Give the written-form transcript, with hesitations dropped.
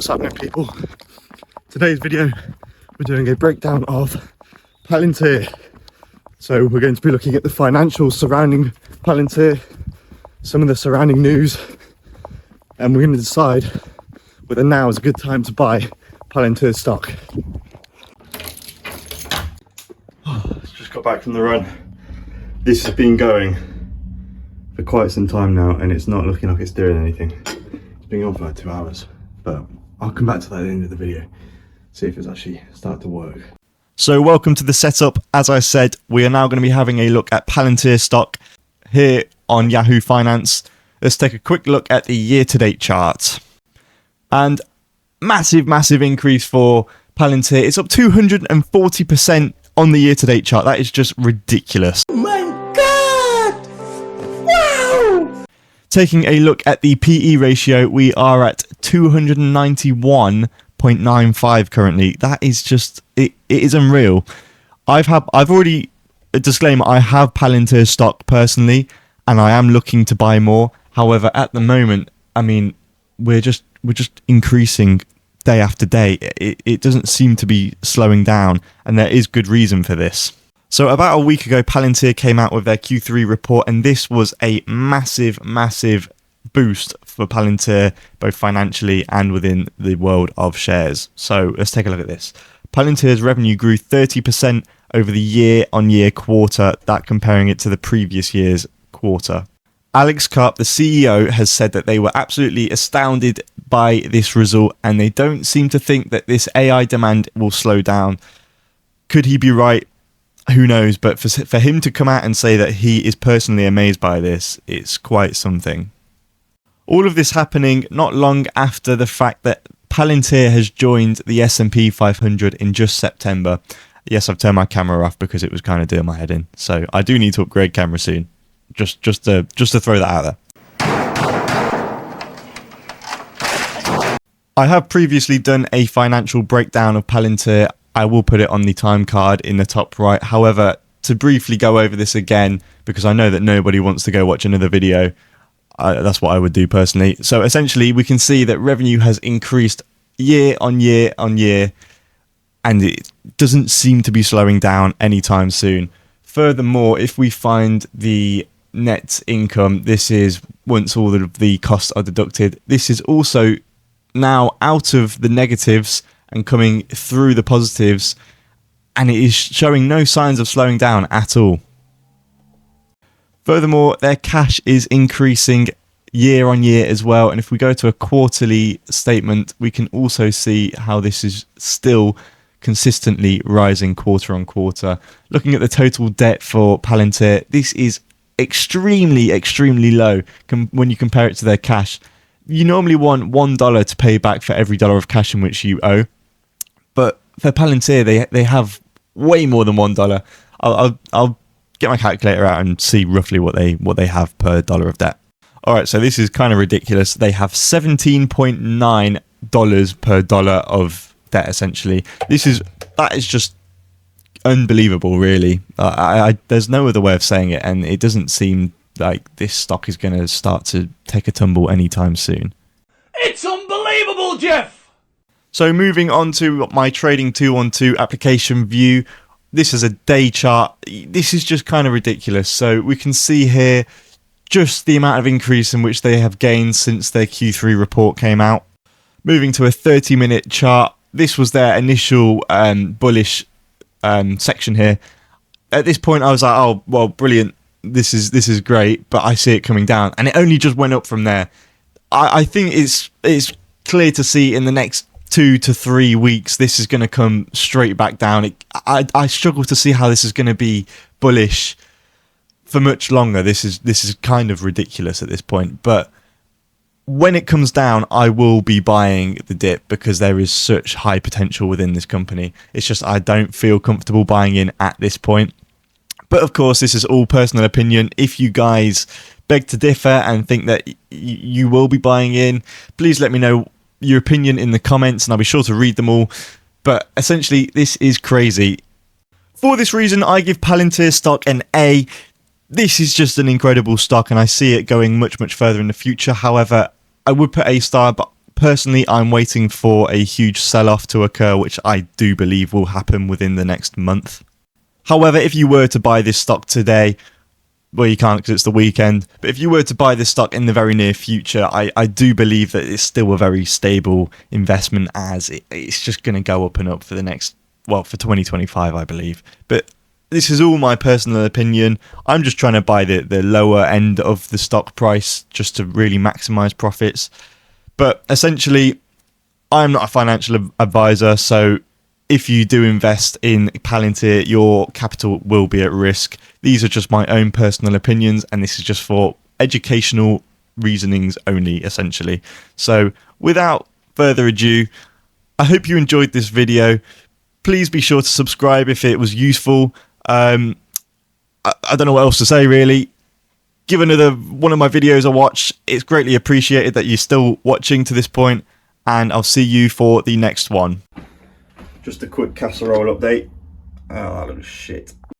What's happening, people? Today's video, we're doing a breakdown of Palantir. So we're going to be looking at the financials surrounding Palantir, some of the surrounding news, and we're going to decide whether now is a good time to buy Palantir stock. Just got back from the run. This has been going for quite some time now, and it's not looking like it's doing anything. It's been on for like 2 hours, but I'll come back to that at the end of the video, see if it's actually started to work. So welcome to the setup. As I said, we are now going to be having a look at Palantir stock here on Yahoo Finance. Let's take a quick look at the year-to-date chart. And massive increase for Palantir. It's up 240% on the year-to-date chart. That is just ridiculous. Oh my God! Wow! Taking a look at the PE ratio, we are at 291.95 currently. That is just, it is unreal. I've already, a disclaimer, I have Palantir stock personally, and I am looking to buy more. However, at the moment, I mean, we're just increasing day after day. It doesn't seem to be slowing down, and there is good reason for this. So about a week ago, Palantir came out with their Q3 report, and this was a massive boost for Palantir, both financially and within the world of shares. So let's take a look at this. Palantir's revenue grew 30% over the year-on-year quarter, that comparing it to the previous year's quarter. Alex Karp, the CEO, has said that they were absolutely astounded by this result, and they don't seem to think that this AI demand will slow down. Could he be right? Who knows? But for him to come out and say that he is personally amazed by this, it's quite something. All of this happening not long after the fact that Palantir has joined the S&P 500 in just September. Yes, I've turned my camera off because it was kind of doing my head in. So I do need to upgrade camera soon. Just to throw that out there. I have previously done a financial breakdown of Palantir. I will put it on the time card in the top right. However, to briefly go over this again, because I know that nobody wants to go watch another video, that's what I would do personally. So essentially, we can see that revenue has increased year on year, and it doesn't seem to be slowing down anytime soon. Furthermore, if we find the net income, this is once all of the costs are deducted. This is also now out of the negatives and coming through the positives, and it is showing no signs of slowing down at all. Furthermore, their cash is increasing year on year as well, and if we go to a quarterly statement, we can also see how this is still consistently rising quarter on quarter. Looking at the total debt for Palantir, this is extremely low when you compare it to their cash. You normally want $1 to pay back for every dollar of cash in which you owe, but for Palantir they have way more than $1. I'll get my calculator out and see roughly what they have per dollar of debt. All right, so this is kind of ridiculous. They have $17.9 per dollar of debt essentially. That is just unbelievable, really. There's no other way of saying it, and it doesn't seem like this stock is going to start to take a tumble anytime soon. It's unbelievable, Jeff! So moving on to my trading 212 application view. This is a day chart. This is just kind of ridiculous. So we can see here just the amount of increase in which they have gained since their Q3 report came out. Moving to a 30-minute chart. This was their initial bullish section here. At this point I was like, oh well, brilliant, this is great, but I see it coming down, and it only just went up from there. I think it's clear to see in the next 2 to 3 weeks this is going to come straight back down. I struggle to see how this is going to be bullish for much longer. This is kind of ridiculous at this point, but when it comes down, I will be buying the dip because there is such high potential within this company. It's just I don't feel comfortable buying in at this point. But of course, this is all personal opinion. If you guys beg to differ and think that you will be buying in, please let me know your opinion in the comments and I'll be sure to read them all. But essentially, this is crazy. For this reason, I give Palantir stock an A. This is just an incredible stock and I see it going much further in the future. However, I would put A star, but Personally, I'm waiting for a huge sell-off to occur, which I do believe will happen within the next month. However, if you were to buy this stock today, well, you can't because it's the weekend, but if you were to buy this stock in the very near future, I do believe that it's still a very stable investment, as it's just going to go up and up for the next, well, for 2025, I believe. But this is all my personal opinion. I'm just trying to buy the lower end of the stock price just to really maximize profits. But essentially, I'm not a financial advisor, so if you do invest in Palantir, your capital will be at risk. These are just my own personal opinions, and this is just for educational reasonings only, essentially. So without further ado, I hope you enjoyed this video. Please be sure to subscribe if it was useful. I don't know what else to say, really. Give another one of my videos a watch. It's greatly appreciated that you're still watching to this point, and I'll see you for the next one. Just a quick casserole update. Oh, that looks shit.